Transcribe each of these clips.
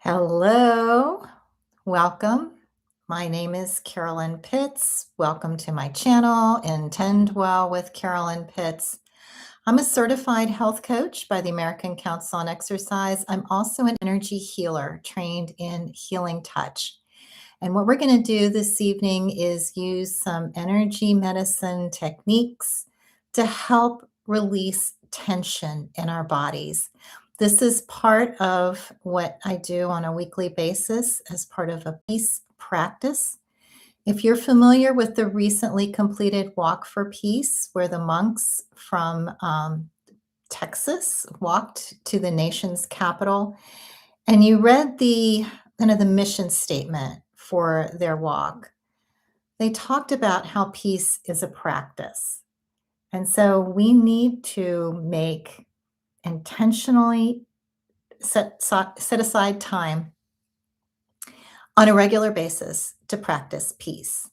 Hello, welcome. My name is Carolyn Pitts. Welcome to my channel, Intend Well with Carolyn Pitts. I'm a certified health coach by the American Council on Exercise. I'm also an energy healer trained in healing touch. And what we're going to do this evening is use some energy medicine techniques to help release tension in our bodies. This is part of what I do on a weekly basis as part of a peace practice. If you're familiar with the recently completed Walk for Peace, where the monks from Texas walked to the nation's capital, and you read the mission statement for their walk, they talked about how peace is a practice. And so we need to make intentionally set aside time on a regular basis to practice peace.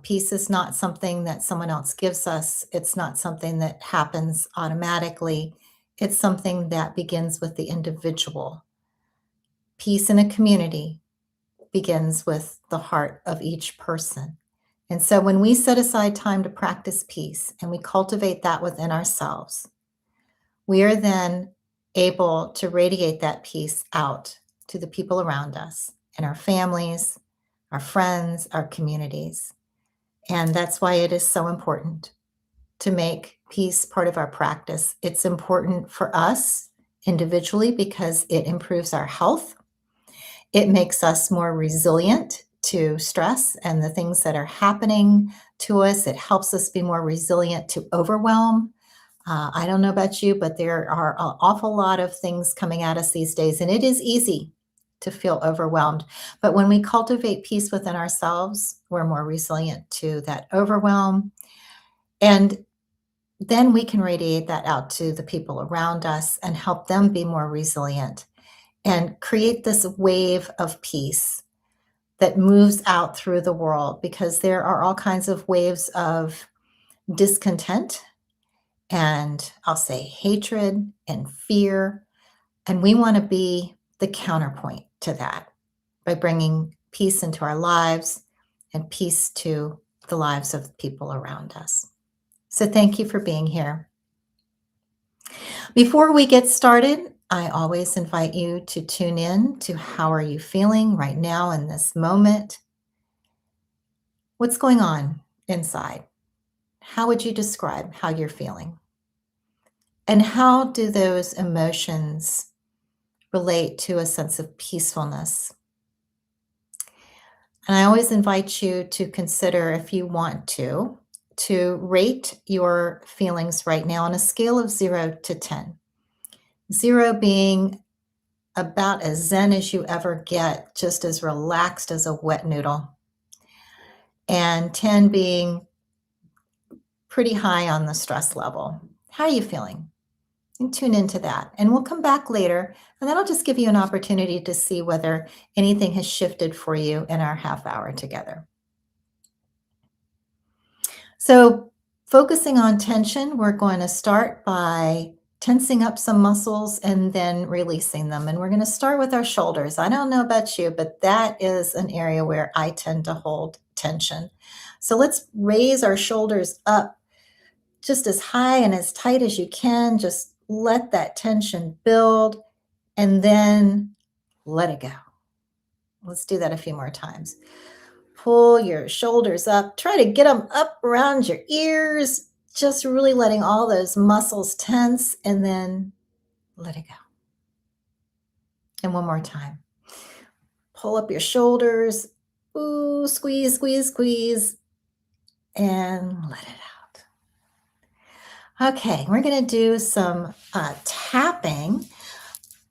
Peace is not something that someone else gives us. It's not something that happens automatically. It's something that begins with the individual. Peace in a community begins with the heart of each person. And so when we set aside time to practice peace and we cultivate that within ourselves, we are then able to radiate that peace out to the people around us and our families, our friends, our communities. And that's why it is so important to make peace part of our practice. It's important for us individually because it improves our health. It makes us more resilient to stress and the things that are happening to us. It helps us be more resilient to overwhelm. I don't know about you, but there are an awful lot of things coming at us these days, and it is easy to feel overwhelmed. But when we cultivate peace within ourselves, we're more resilient to that overwhelm. And then we can radiate that out to the people around us and help them be more resilient and create this wave of peace that moves out through the world, because there are all kinds of waves of discontent and I'll say hatred and fear. And we want to be the counterpoint to that by bringing peace into our lives and peace to the lives of people around us. So thank you for being here. Before we get started, I always invite you to tune in to how are you feeling right now in this moment? What's going on inside? How would you describe how you're feeling? And how do those emotions relate to a sense of peacefulness? And I always invite you to consider, if you want to rate your feelings right now on a scale of 0 to 10. 0 being about as zen as you ever get, just as relaxed as a wet noodle. And 10 being pretty high on the stress level. How are you feeling? And tune into that. And we'll come back later, and that'll just give you an opportunity to see whether anything has shifted for you in our half hour together. So focusing on tension, we're going to start by tensing up some muscles and then releasing them. And we're going to start with our shoulders. I don't know about you, but that is an area where I tend to hold tension. So let's raise our shoulders up just as high and as tight as you can. Just let that tension build and then let it go. Let's do that a few more times. Pull your shoulders up. Try to get them up around your ears, just really letting all those muscles tense, and then let it go. And one more time. Pull up your shoulders. Ooh, squeeze, squeeze, squeeze, and let it out. Okay, we're going to do some tapping.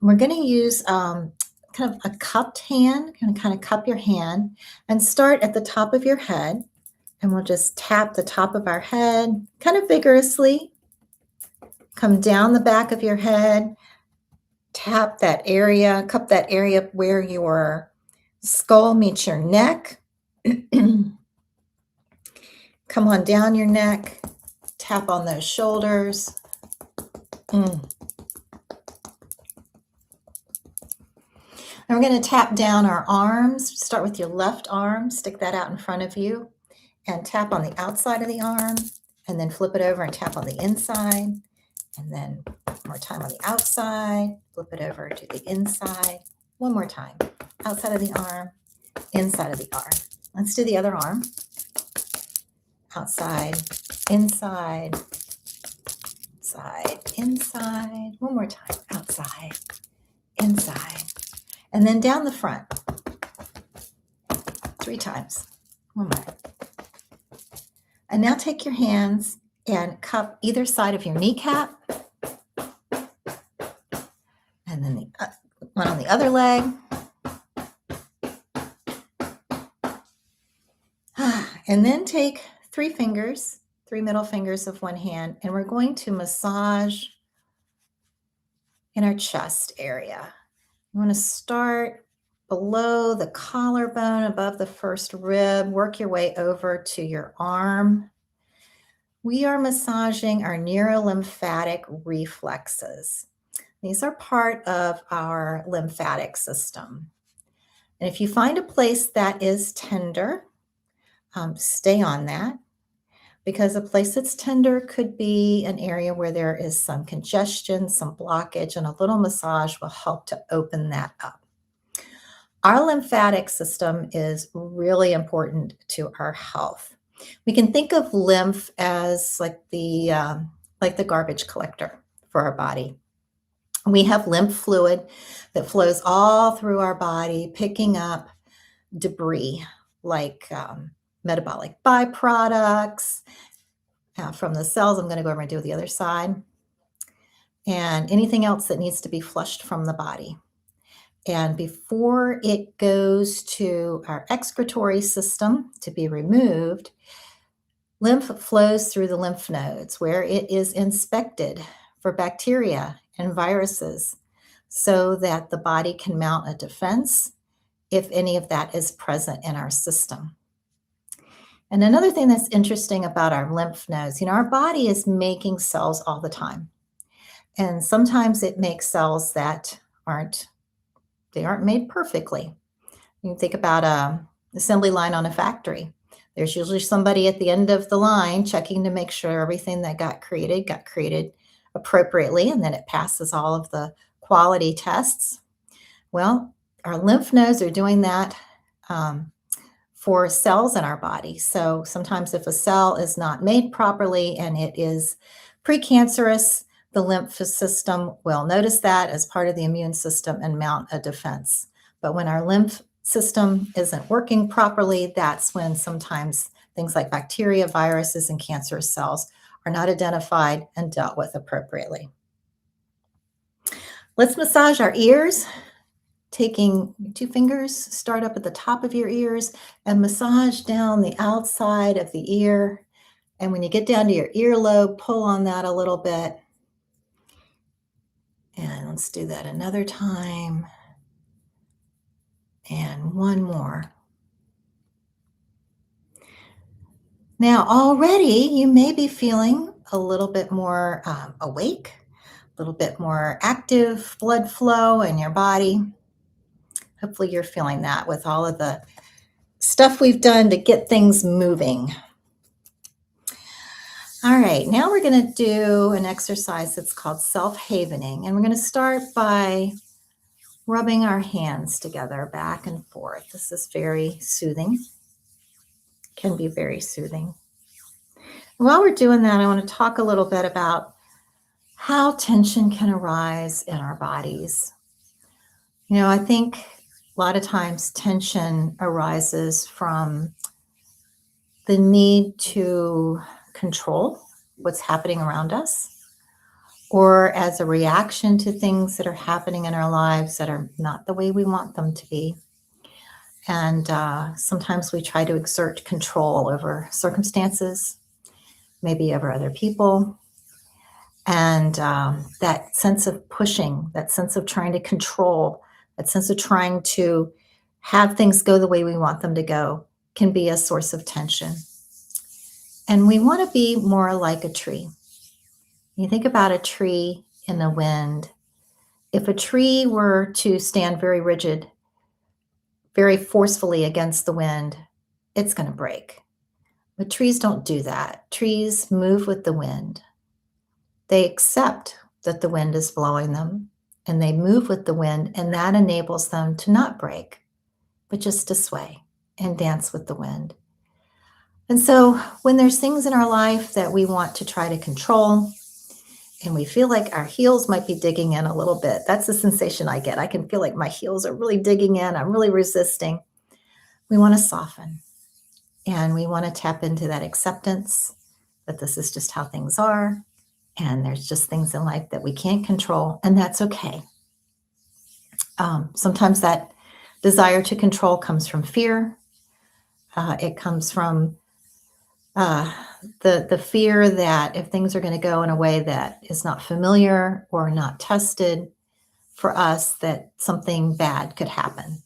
We're going to use kind of a cupped hand. You're going to kind of cup your hand and start at the top of your head. And we'll just tap the top of our head kind of vigorously. Come down the back of your head. Tap that area, cup that area where your skull meets your neck. Come on down your neck. Tap on those shoulders. And we're going to tap down our arms. Start with your left arm, stick that out in front of you, and tap on the outside of the arm, and then flip it over and tap on the inside, and then one more time on the outside, flip it over to the inside. One more time, outside of the arm, inside of the arm. Let's do the other arm. Outside, inside, inside, inside. One more time, outside, inside. And then down the front, 3 times. One more. And now take your hands and cup either side of your kneecap. And then the one on the other leg. And then take 3 fingers, 3 middle fingers of one hand, and we're going to massage in our chest area. You want to start below the collarbone, above the first rib, work your way over to your arm. We are massaging our neurolymphatic reflexes. These are part of our lymphatic system. And if you find a place that is tender, stay on that, because a place that's tender could be an area where there is some congestion, some blockage, and a little massage will help to open that up. Our lymphatic system is really important to our health. We can think of lymph as like the garbage collector for our body. We have lymph fluid that flows all through our body, picking up debris like metabolic byproducts from the cells. I'm going to go over and do the other side. And anything else that needs to be flushed from the body. And before it goes to our excretory system to be removed, lymph flows through the lymph nodes where it is inspected for bacteria and viruses so that the body can mount a defense if any of that is present in our system. And another thing that's interesting about our lymph nodes, our body is making cells all the time. And sometimes it makes cells that aren't made perfectly. You can think about an assembly line on a factory. There's usually somebody at the end of the line checking to make sure everything that got created appropriately, and then it passes all of the quality tests. Well, our lymph nodes are doing that for cells in our body. So sometimes if a cell is not made properly and it is precancerous, the lymph system will notice that as part of the immune system and mount a defense. But when our lymph system isn't working properly, that's when sometimes things like bacteria, viruses, and cancerous cells are not identified and dealt with appropriately. Let's massage our ears. Taking 2 fingers, start up at the top of your ears and massage down the outside of the ear. And when you get down to your earlobe, pull on that a little bit. And let's do that another time. And one more. Now, already you may be feeling a little bit more awake, a little bit more active blood flow in your body. Hopefully you're feeling that with all of the stuff we've done to get things moving. All right, now we're going to do an exercise that's called self-havening. And we're going to start by rubbing our hands together back and forth. This is very soothing, can be very soothing. While we're doing that, I want to talk a little bit about how tension can arise in our bodies. I think a lot of times tension arises from the need to control what's happening around us, or as a reaction to things that are happening in our lives that are not the way we want them to be. And sometimes we try to exert control over circumstances, maybe over other people. And that sense of pushing, that sense of trying to control, that sense of trying to have things go the way we want them to go can be a source of tension. And we want to be more like a tree. You think about a tree in the wind. If a tree were to stand very rigid very forcefully against the wind, it's going to break. But trees don't do that. Trees move with the wind. They accept that the wind is blowing them and they move with the wind, and that enables them to not break, but just to sway and dance with the wind. And so when there's things in our life that we want to try to control and we feel like our heels might be digging in a little bit, that's the sensation I get. I can feel like my heels are really digging in. I'm really resisting. We want to soften and we want to tap into that acceptance that this is just how things are. And there's just things in life that we can't control, and that's okay. Sometimes that desire to control comes from fear. It comes from the fear that if things are going to go in a way that is not familiar or not tested for us, that something bad could happen.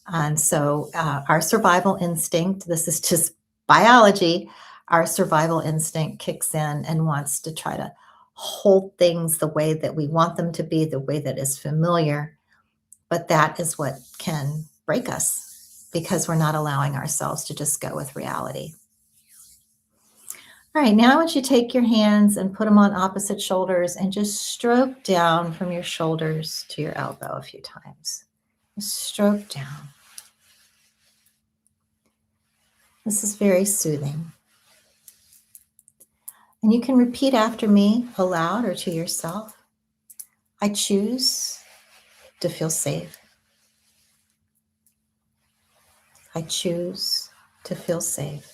And so our survival instinct, this is just biology, our survival instinct kicks in and wants to try to hold things the way that we want them to be, the way that is familiar. But that is what can break us because we're not allowing ourselves to just go with reality. All right, now I want you to take your hands and put them on opposite shoulders and just stroke down from your shoulders to your elbow a few times. Just stroke down. This is very soothing. And you can repeat after me aloud or to yourself. I choose to feel safe. I choose to feel safe.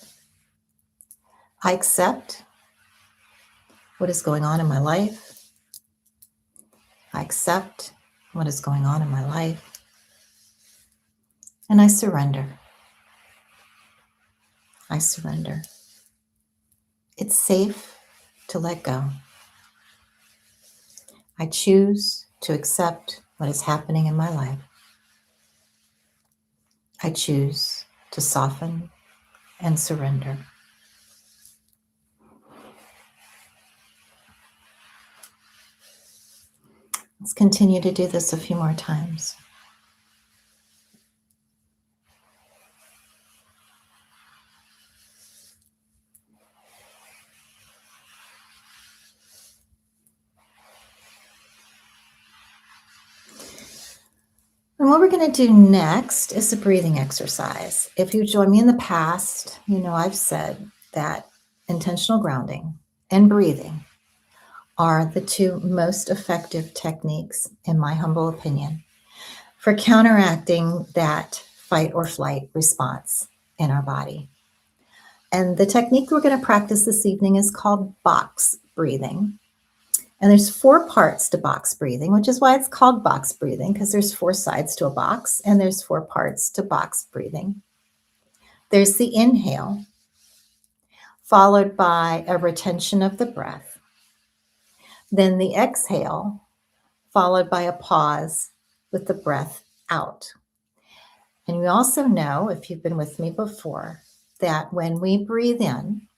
I accept what is going on in my life. I accept what is going on in my life. And I surrender. I surrender. It's safe to let go. I choose to accept what is happening in my life. I choose to soften and surrender. Let's continue to do this a few more times. And what we're going to do next is a breathing exercise. If you joined me in the past, you know I've said that intentional grounding and breathing are the two most effective techniques, in my humble opinion, for counteracting that fight or flight response in our body. And the technique we're going to practice this evening is called box breathing. And there's 4 parts to box breathing, which is why it's called box breathing, because there's 4 sides to a box and there's 4 parts to box breathing. There's the inhale, followed by a retention of the breath. Then the exhale, followed by a pause with the breath out. And we also know, if you've been with me before, that when we breathe in,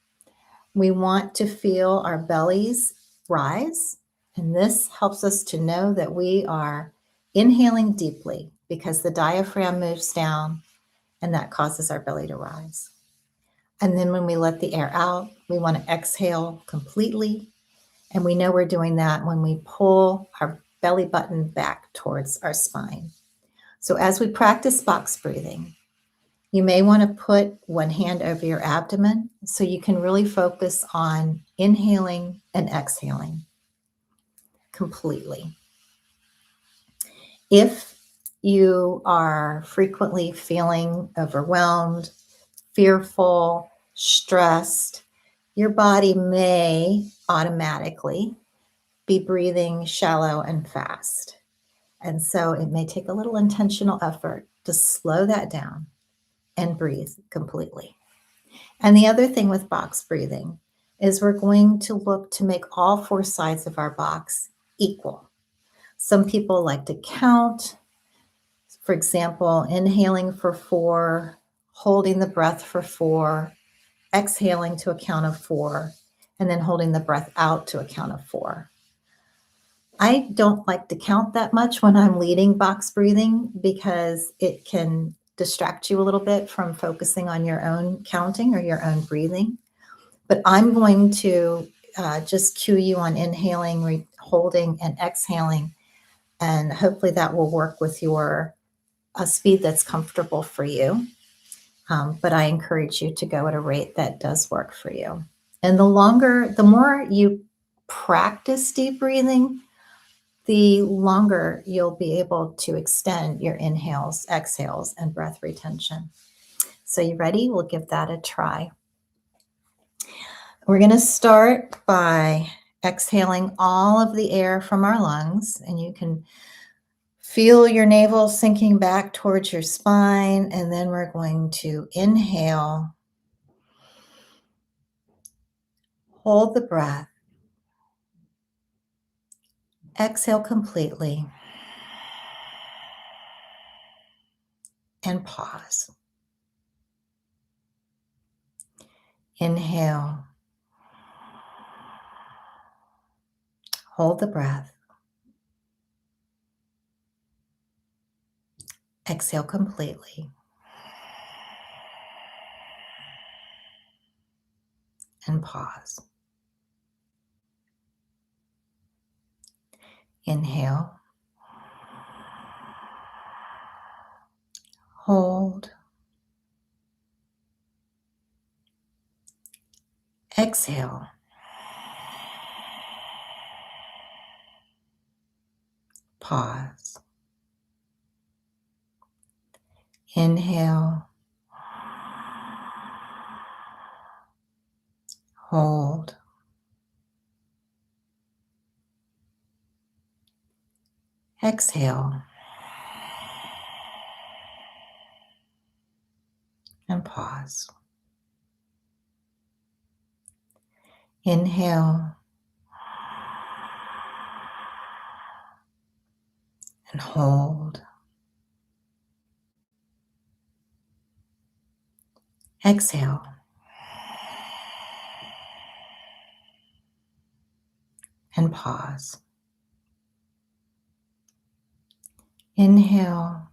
we want to feel our bellies rise. And this helps us to know that we are inhaling deeply because the diaphragm moves down and that causes our belly to rise. And then when we let the air out, we want to exhale completely. And we know we're doing that when we pull our belly button back towards our spine. So as we practice box breathing, you may want to put one hand over your abdomen so you can really focus on inhaling and exhaling completely. If you are frequently feeling overwhelmed, fearful, stressed, your body may automatically be breathing shallow and fast. And so it may take a little intentional effort to slow that down and breathe completely. And the other thing with box breathing is we're going to look to make all 4 sides of our box equal. Some people like to count. For example, inhaling for 4, holding the breath for 4, exhaling to a count of 4, and then holding the breath out to a count of 4. I don't like to count that much when I'm leading box breathing because it can distract you a little bit from focusing on your own counting or your own breathing. But I'm going to just cue you on inhaling, holding, and exhaling. And hopefully that will work with your speed that's comfortable for you. But I encourage you to go at a rate that does work for you. And the more you practice deep breathing, the longer you'll be able to extend your inhales, exhales, and breath retention. So you ready? We'll give that a try. We're going to start by exhaling all of the air from our lungs, and you can feel your navel sinking back towards your spine, and then we're going to inhale, hold the breath, exhale completely, and pause. Inhale, hold the breath, exhale completely, and pause. Inhale, hold, exhale, pause. Inhale, hold, exhale, and pause. Inhale, and hold, exhale, and pause. Inhale,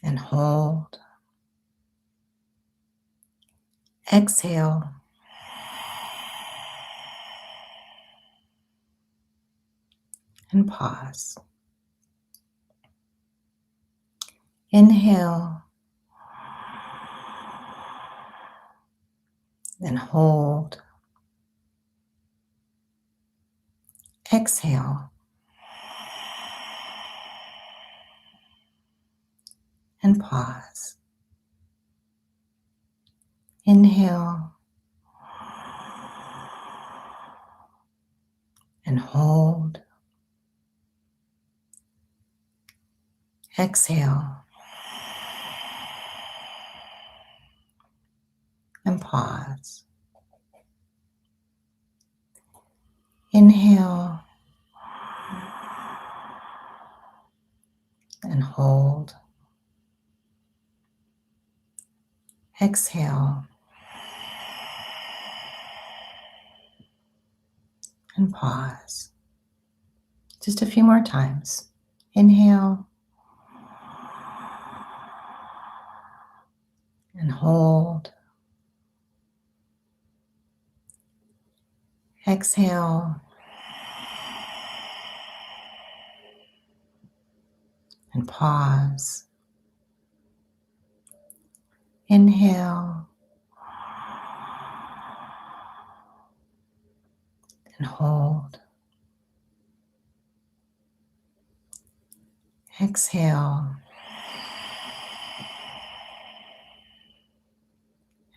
and hold, exhale, and pause. Inhale, and hold, exhale, and pause. Inhale, and hold, exhale, and pause. Inhale, and hold, exhale, and pause. Just a few more times. Inhale, and hold, exhale, and pause. Inhale, and hold, exhale,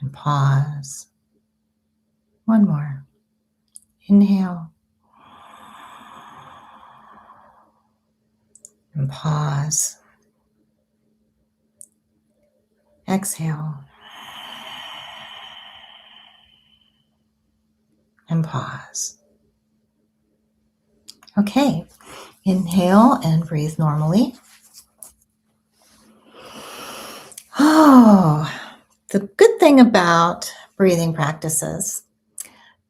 and pause. One more. Inhale, and pause. Exhale, and pause. Okay, inhale and breathe normally. Oh, the good thing about breathing practices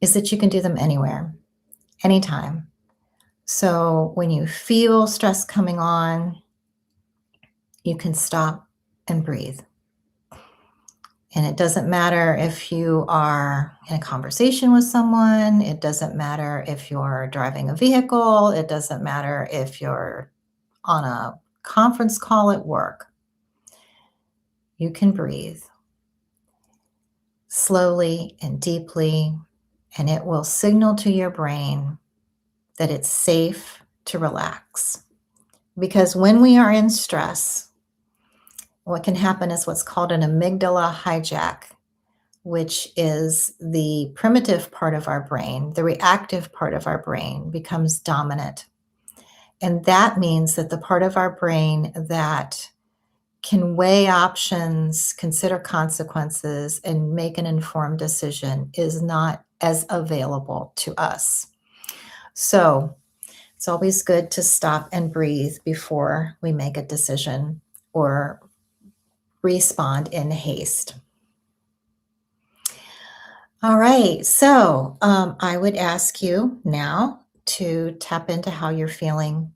is that you can do them anywhere, anytime. So when you feel stress coming on, you can stop and breathe. And it doesn't matter if you are in a conversation with someone. It doesn't matter if you're driving a vehicle. It doesn't matter if you're on a conference call at work. You can breathe slowly and deeply, and it will signal to your brain that it's safe to relax. Because when we are in stress, what can happen is what's called an amygdala hijack, which is the primitive part of our brain, the reactive part of our brain becomes dominant. And that means that the part of our brain that can weigh options, consider consequences, and make an informed decision is not as available to us. So it's always good to stop and breathe before we make a decision or respond in haste. All right, so I would ask you now to tap into how you're feeling.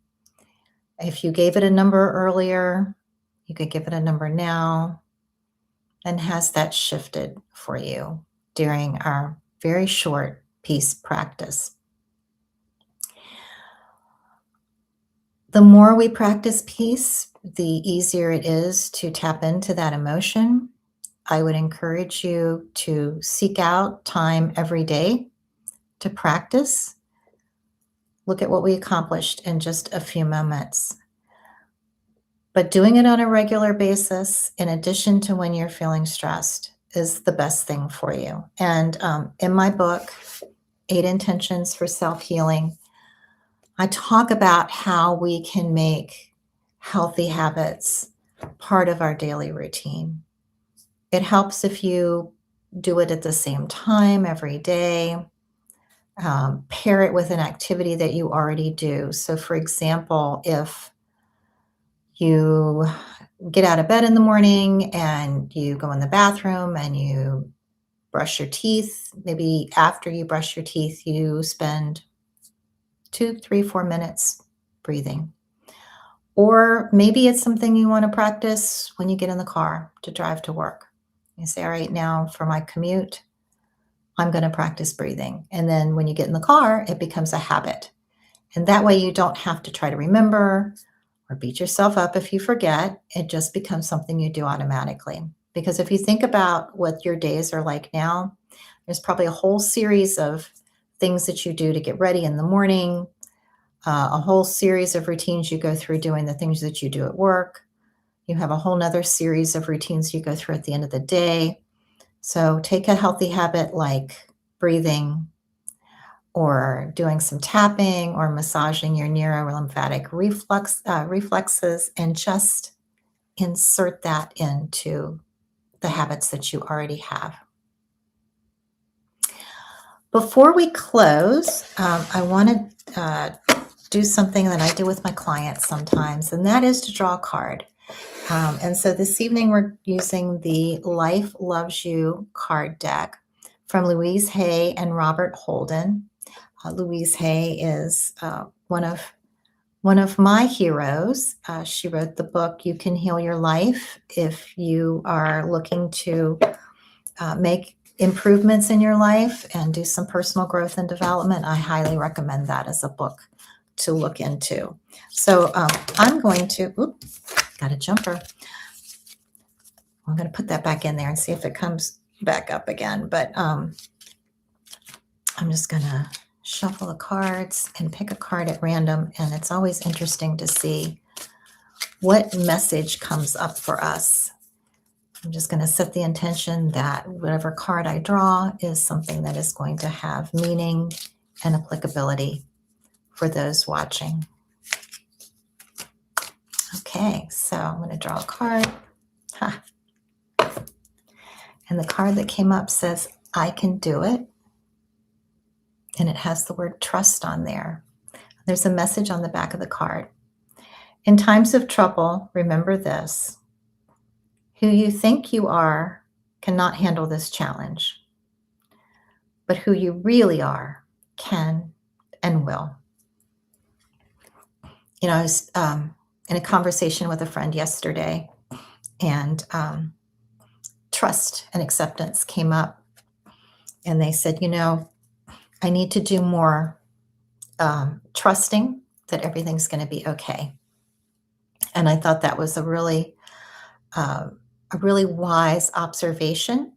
If you gave it a number earlier, you could give it a number now. And has that shifted for you during our very short peace practice? The more we practice peace, the easier it is to tap into that emotion. I would encourage you to seek out time every day to practice. Look at what we accomplished in just a few moments. But doing it on a regular basis, in addition to when you're feeling stressed, is the best thing for you. And in my book, 8 Intentions for Self-Healing, I talk about how we can make healthy habits part of our daily routine. It helps if you do it at the same time every day. Pair it with an activity that you already do. So, for example, if you get out of bed in the morning and you go in the bathroom and you brush your teeth, maybe after you brush your teeth, you spend 2, 3, 4 minutes breathing. Or maybe it's something you want to practice when you get in the car to drive to work. You say, all right, now for my commute, I'm going to practice breathing. And then when you get in the car, it becomes a habit. And that way you don't have to try to remember or beat yourself up if you forget. It just becomes something you do automatically. Because if you think about what your days are like now, there's probably a whole series of things that you do to get ready in the morning, a whole series of routines you go through doing the things that you do at work. You have a whole nother series of routines you go through at the end of the day. So take a healthy habit like breathing or doing some tapping or massaging your neurolymphatic reflexes and just insert that into the habits that you already have. Before we close, I want to do something that I do with my clients sometimes, and that is to draw a card. And so this evening we're using the Life Loves You card deck from Louise Hay and Robert Holden. Louise Hay is one of my heroes. She wrote the book You Can Heal Your Life. If you are looking to make improvements in your life and do some personal growth and development, I highly recommend that as a book to look into. So I'm going to, got a jumper. I'm going to put that back in there and see if it comes back up again. But I'm just going to shuffle the cards and pick a card at random. And it's always interesting to see what message comes up for us. I'm just going to set the intention that whatever card I draw is something that is going to have meaning and applicability for those watching. Okay, so I'm going to draw a card. And the card that came up says, I can do it. And it has the word trust on there. There's a message on the back of the card. In times of trouble, remember this. Who you think you are cannot handle this challenge, but who you really are can and will. You know, I was in a conversation with a friend yesterday, and trust and acceptance came up. And they said, I need to do more trusting that everything's going to be okay. And I thought that was uh, a really wise observation.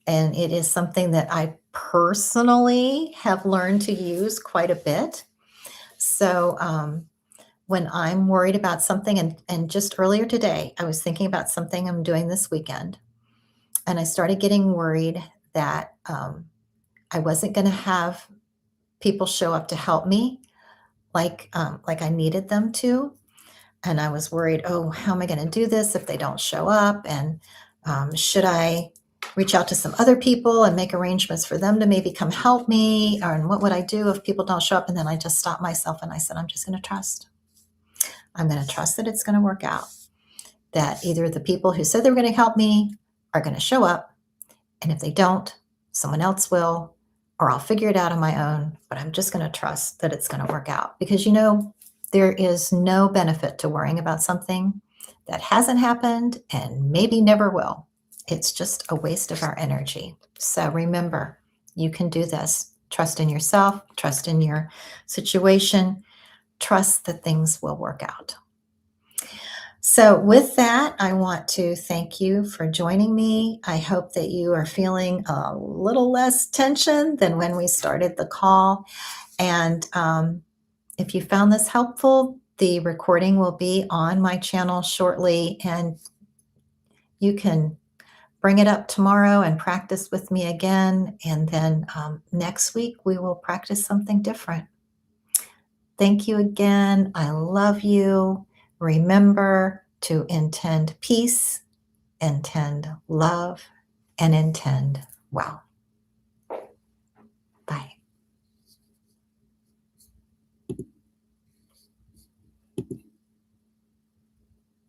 And it is something that I personally have learned to use quite a bit. So when I'm worried about something, and just earlier today, I was thinking about something I'm doing this weekend, and I started getting worried that I wasn't going to have people show up to help me like I needed them to. And I was worried, oh, how am I going to do this if they don't show up? And should I reach out to some other people and make arrangements for them to maybe come help me? And what would I do if people don't show up? And then I just stopped myself and I said, I'm just going to trust. I'm going to trust that it's going to work out. That either the people who said they were going to help me are going to show up. And if they don't, someone else will, or I'll figure it out on my own. But I'm just going to trust that it's going to work out. Because, there is no benefit to worrying about something that hasn't happened and maybe never will. It's just a waste of our energy. So remember, you can do this. Trust in yourself, trust in your situation, trust that things will work out. So with that, I want to thank you for joining me. I hope that you are feeling a little less tension than when we started the call. And if you found this helpful, the recording will be on my channel shortly, and you can bring it up tomorrow and practice with me again. And then next week, we will practice something different. Thank you again. I love you. Remember to intend peace, intend love, and intend well.